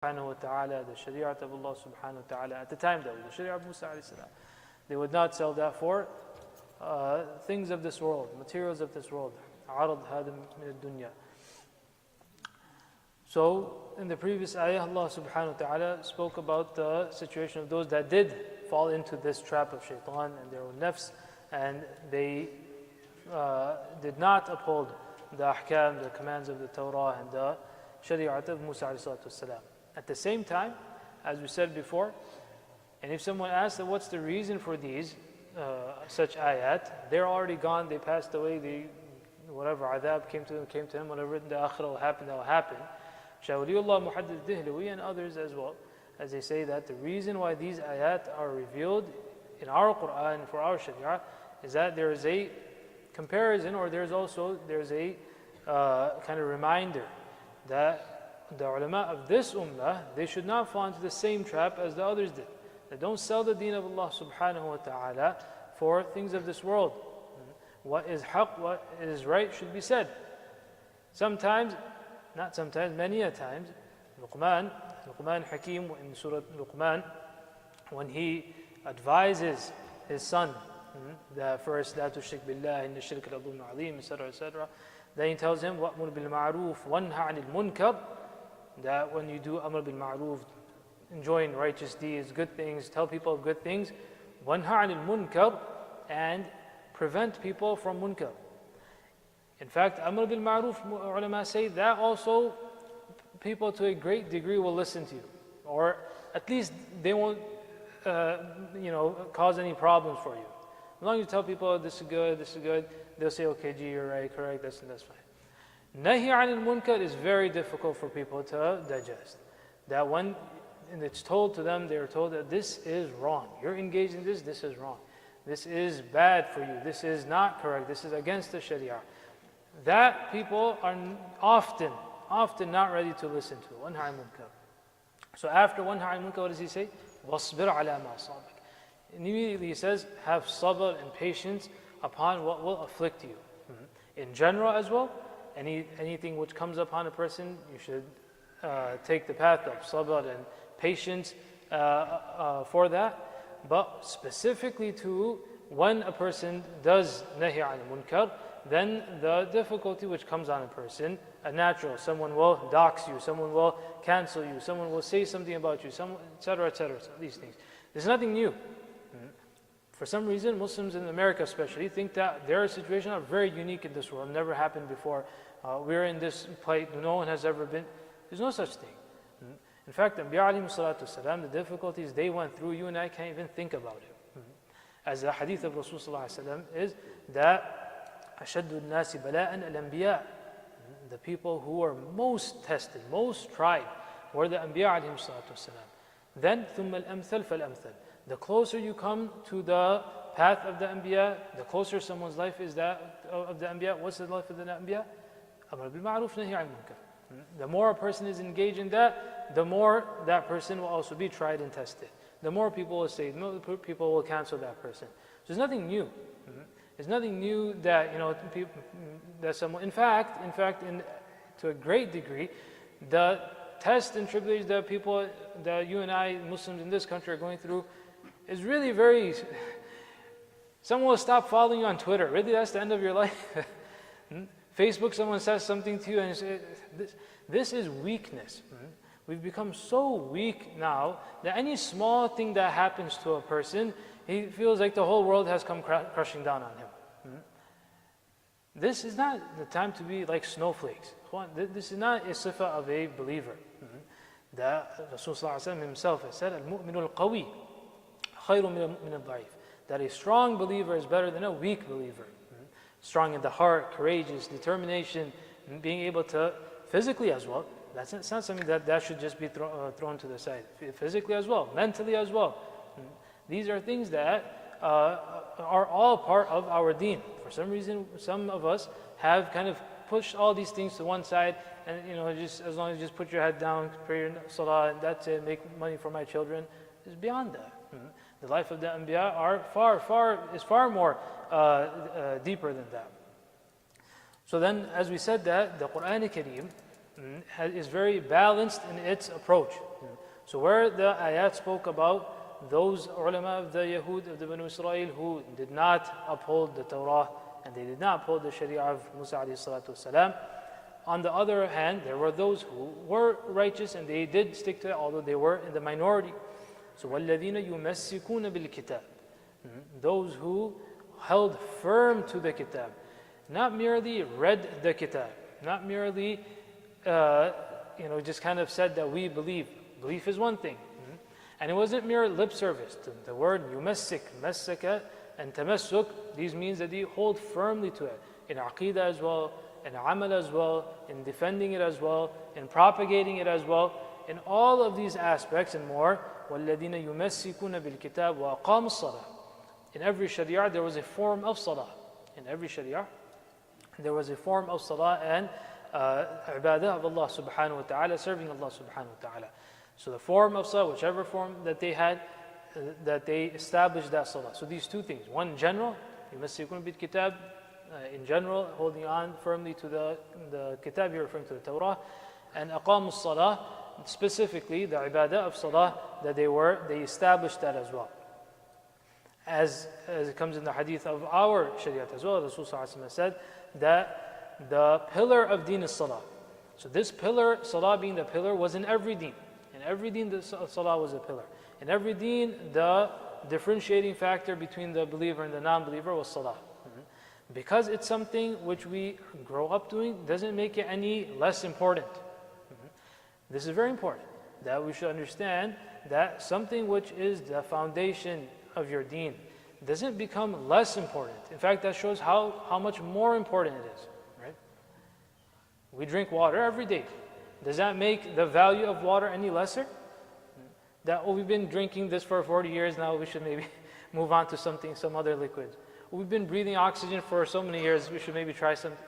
subhanahu wa ta'ala, the Sharia of Allah subhanahu wa ta'ala, at the time that was the Sharia of Musa alayhi salam. They would not sell that for things of this world, materials of this world. عَرَضْ هَذَا مِنَ الدُّنْيَا. So, in the previous ayah, Allah subhanahu wa ta'ala spoke about the situation of those that did fall into this trap of shaitan and their own nafs, and they did not uphold the ahkam, the commands of the Torah and the Shari'at of Musa alayhi salatu salam. At the same time, as we said before, and if someone asks that what's the reason for these such ayat, they're already gone, they passed away, whatever adhab came to him, whatever in the akhirah will happen, that will happen. Shawliullah Muhaddith Dihlawi and others as well, as they say that the reason why these ayat are revealed in our Quran for our Sharia is that there is a comparison, or there's a kind of reminder that the ulama of this ummah, they should not fall into the same trap as the others did. They don't sell the deen of Allah subhanahu wa ta'ala for things of this world. What is haqq, what is right should be said. Sometimes, not sometimes, many a times, Luqman Hakim in Surah Luqman, when he advises his son, the first, لا تشرك بالله إن الشرك لظلم عظيم, etc. Then he tells him, وَأْمُرْ بِالْمَعْرُوفِ وَانْهَ عَنِ الْمُنْكَرِ, that when you do amr bil ma'roof, enjoin righteous deeds, good things, tell people of good things, وَانْهَ عَنِ الْمُنْكَرِ, and prevent people from munkar. In fact, amr bil ma'roof, ulama say, that also people to a great degree will listen to you, or at least they won't cause any problems for you. As long as you tell people, oh, this is good, they'll say, okay, gee, you're right, correct, that's fine. Nahi anil munkar is very difficult for people to digest. That when it's told to them, they're told that this is wrong. You're engaged in this is wrong. This is bad for you. This is not correct. This is against the Sharia. That people are often not ready to listen to. Wanha anil munkar. So after wanha anil munkar, what does he say? وَاصْبِرْ عَلَى مَا أَصَابَكَ. Immediately he says, have sabr and patience upon what will afflict you. In general as well, anything which comes upon a person, you should take the path of sabr and patience for that. But specifically to when a person does nahi an munkar, then the difficulty which comes on a person, a natural, someone will dox you, someone will cancel you, someone will say something about you, etc., these things. There's nothing new. For some reason, Muslims in America especially think that their situation are very unique in this world, never happened before. We're in this plight, no one has ever been. There's no such thing. In fact, Anbiya alayhim salatu salam, the difficulties they went through, you and I can't even think about it. As the hadith of Rasulullah sallallahu alayhi wa sallam is that أَشَدُّ النَّاسِ بَلَاءً الْأَنْبِيَاء, the people who were most tested, most tried, were the Anbiya alayhim salatu salam. Then, ثُمَّ الْأَمْثَلْ فَالْأَمْثَلْ. The closer you come to the path of the Anbiya, the closer someone's life is that of the Anbiya. What's the life of the Anbiya? Amr bil ma'roof, nahi anil munkar. The more a person is engaged in that, the more that person will also be tried and tested. The more people will say, the more people will cancel that person. So there's nothing new. There's nothing new that that someone. In fact, to a great degree, the test and tribulation that people, that you and I, Muslims in this country, are going through, is really very. Someone will stop following you on Twitter. Really, that's the end of your life. Facebook, someone says something to you, and you say, this is weakness. We've become so weak now that any small thing that happens to a person, he feels like the whole world has come crushing down on him. This is not the time to be like snowflakes. This is not a sifa of a believer. That Rasulullah himself has said, Al-mu'minu al-qawi khayru min al-da'if. That a strong believer is better than a weak believer. Strong in the heart, courageous, determination, being able to, physically as well. That's not something that should just be thrown to the side. Physically as well, mentally as well. These are things that are all part of our deen. For some reason, some of us have kind of pushed all these things to one side, and just as long as you just put your head down, pray your salah, and that's it, make money for my children, is beyond that. The life of the Anbiya is far more deeper than that. So then, as we said that, the Quran Kareem, is very balanced in its approach. So where the ayat spoke about those ulama of the Yahud, of the Banu Israel, who did not uphold the Torah and they did not uphold the Sharia of Musa alayhi salatu wasalam, on the other hand, there were those who were righteous and they did stick to it, although they were in the minority. So وَالَّذِينَ يُمَسِّكُونَ بِالْكِتَابِ, those who held firm to the kitab, not merely read the kitab, not merely just kind of said that we believe. Belief is one thing. And it wasn't mere lip service. The word yumassik, massaka, and tamassuk, these means that they hold firmly to it. In aqidah as well, in amal as well, in defending it as well, in propagating it as well. In all of these aspects and more, وَالَّذِينَ يُمَسِّكُونَ بِالْكِتَابِ وَأَقَامُوا الصَّلَاةِ. In every sharia, there was a form of salah. In every sharia, there was a form of salah and ibadah of Allah subhanahu wa ta'ala, serving Allah subhanahu wa ta'ala. So the form of salah, whichever form that they had, that they established that salah. So these two things. One, in general, يُمَسِّكُونَ بِالْكِتَابِ, in general, holding on firmly to the kitab, you're referring to the Torah. And أَقَامُوا الصَّلَاةِ, specifically the ibadah of salah, that they established that as well. As it comes in the hadith of our shariat as well, Rasul sallallahu alaihi wasallam said that the pillar of deen is salah. So this pillar, salah being the pillar, was in every deen. In every deen, the salah was a pillar. In every deen, the differentiating factor between the believer and the non-believer was salah. Because it's something which we grow up doing, doesn't make it any less important. This is very important, that we should understand that something which is the foundation of your deen doesn't become less important. In fact, that shows how much more important it is, right? We drink water every day. Does that make the value of water any lesser? That, we've been drinking this for 40 years now, we should maybe move on to some other liquid. We've been breathing oxygen for so many years, we should maybe try something.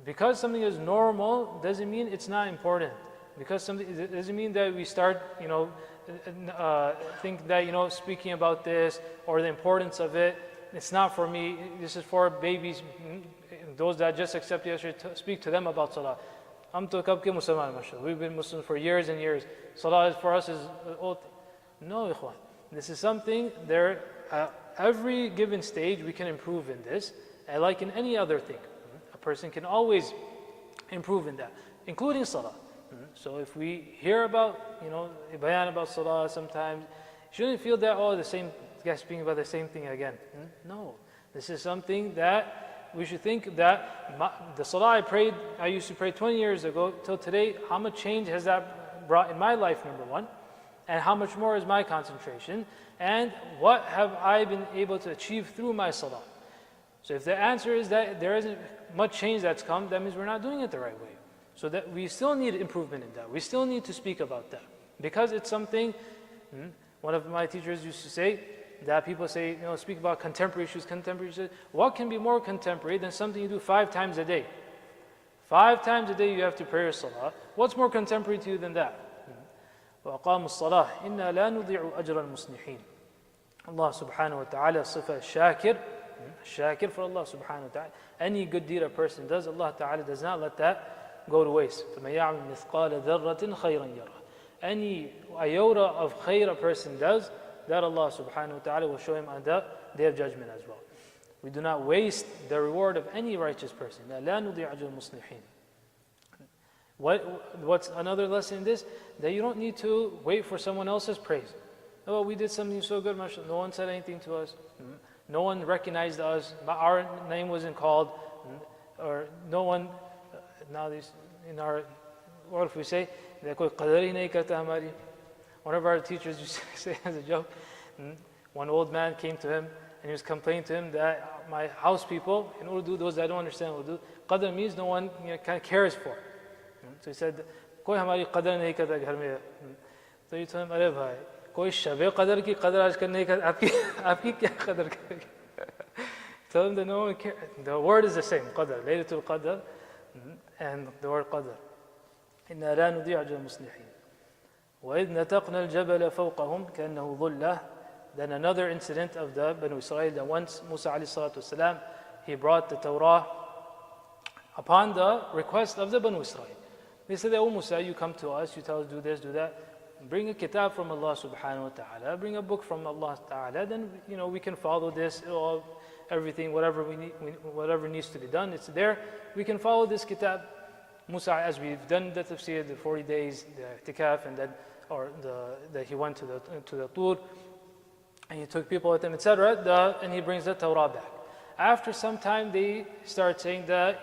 Because something is normal doesn't mean it's not important. Because it doesn't mean that we start, think that, speaking about this or the importance of it, it's not for me, this is for babies, those that just accept yesterday, speak to them about salah. We've been Muslims for years and years. Salah for us is old. No, ikhwan. This is something there, every given stage we can improve in this, and like in any other thing. A person can always improve in that, including salah. So if we hear about, a bayan about salah sometimes, you shouldn't feel that, the same guy speaking about the same thing again. No. This is something that we should think that the salah I used to pray 20 years ago till today, how much change has that brought in my life, number one, and how much more is my concentration, and what have I been able to achieve through my salah? So if the answer is that there isn't much change that's come, that means we're not doing it the right way. So that we still need improvement in that. We still need to speak about that. Because it's something, one of my teachers used to say, that people say, speak about contemporary issues, what can be more contemporary than something you do 5 times a day? 5 times a day you have to pray your salah. What's more contemporary to you than that? وَأَقَامُوا الصَّلَاةِ إِنَّا لَا نُضِيعُ أَجْرَ الْمُصْلِحِينَ. Allah subhanahu wa ta'ala, صفة shakir for Allah subhanahu wa ta'ala. Any good deed a person does, Allah ta'ala does not let that go to waste. فَمَن يَعْمَلْ مِثْقَالَ ذَرَّةٍ خَيْرًا يَرَهُ. Any iota of khair a person does, that Allah subhanahu wa ta'ala will show him on the Day of Judgment as well. We do not waste the reward of any righteous person. لَا نُضِيعُ أَجْرَ الْمُصْلِحِينَ. What's another lesson in this? That you don't need to wait for someone else's praise. Oh, we did something so good, mashallah. No one said anything to us. No one recognized us. Our name wasn't called. Or no one, now this, in our, what if we say, one of our teachers used to say as a joke, one old man came to him and he was complaining to him that my house people, in Urdu, those that don't understand Urdu, qadr means no one kind of cares for. So he said, कोई हमारी कदर नहीं करता घर में. तो ये तो अरे भाई कोई शबे कदर की कदर आज करने का आपकी क्या कदर करेगी? Tell him that no one cares. The word is the same, qadr, laylatul qadr, and the word qadr. إنا لا نضيع أجر المصلحين. وإذ نتقنا الجبل فوقهم كأنه ظلة. Then another incident of the Banu Israel, that once Musa alayhi salatu wasalam, he brought the Torah upon the request of the Banu Israel. They said, oh Musa, you come to us, you tell us do this, do that. Bring a kitab from Allah subhanahu wa ta'ala, bring a book from Allah ta'ala, then we can follow this, everything, whatever we need, whatever needs to be done, it's there. We can follow this kitab. Musa, as we've done the tafsir, the 40 days, the i'tikaf, and then, that he went to the Tur, and he took people with him, etc. And he brings the Torah back. After some time, they start saying that,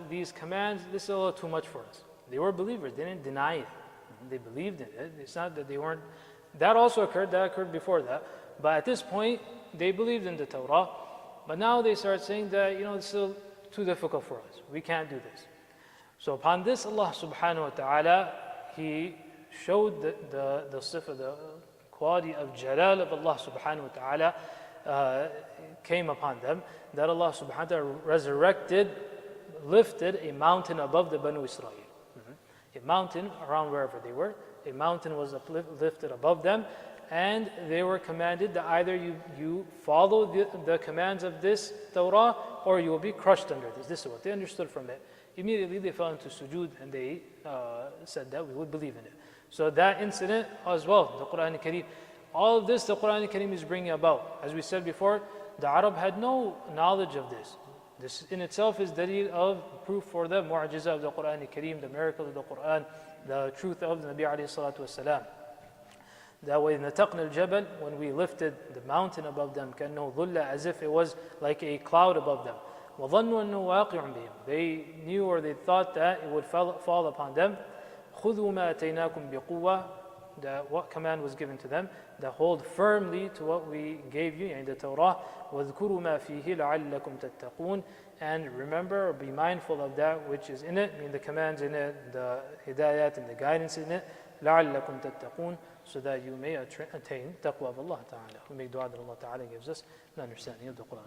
these commands, this is a little too much for us. They were believers, they didn't deny it. They believed in it. It's not that they weren't. That also occurred, that occurred before that. But at this point, they believed in the Torah. But now they start saying that, it's still too difficult for us. We can't do this. So upon this, Allah subhanahu wa ta'ala, He showed the sifa, the quality of jalal of Allah subhanahu wa ta'ala came upon them, that Allah subhanahu wa ta'ala resurrected, lifted a mountain above the Banu Israel. A mountain around wherever they were, a mountain was lifted above them, and they were commanded that either you follow the commands of this Torah, or you will be crushed under this. This is what they understood from it. Immediately they fell into sujood, and they said that we would believe in it. So that incident as well, the Quran al-Kareem, all of this the Quran al-Kareem is bringing about. As we said before, the Arab had no knowledge of this. This in itself is dalil of proof for the mu'jiza of the Quran al-Kareem, the miracle of the Quran, the truth of the Nabi alayhi salatu wasalam. That way, nataqna al-jabal, when we lifted the mountain above them, كَأَنَّهُ ظُلَّ, as if it was like a cloud above them. وَظَنُّوا أَنَّهُ وَاقِعٌ بِهِمْ, they knew or they thought that it would fall upon them. خُذُوا مَا أَتَيْنَاكُمْ بِقُوَّةٍ, that what command was given to them, that hold firmly to what we gave you, the Torah. وَاذْكُرُوا مَا فِيهِ لَعَلَّكُمْ تَتَّقُونَ, and remember or be mindful of that which is in it, the commands in it, the hidayat and the guidance in it, لَعَلَّكُمْ تَتَّقُونَ, so that you may attain taqwa of Allah Ta'ala. We make dua that Allah Ta'ala gives us an understanding of the Quran.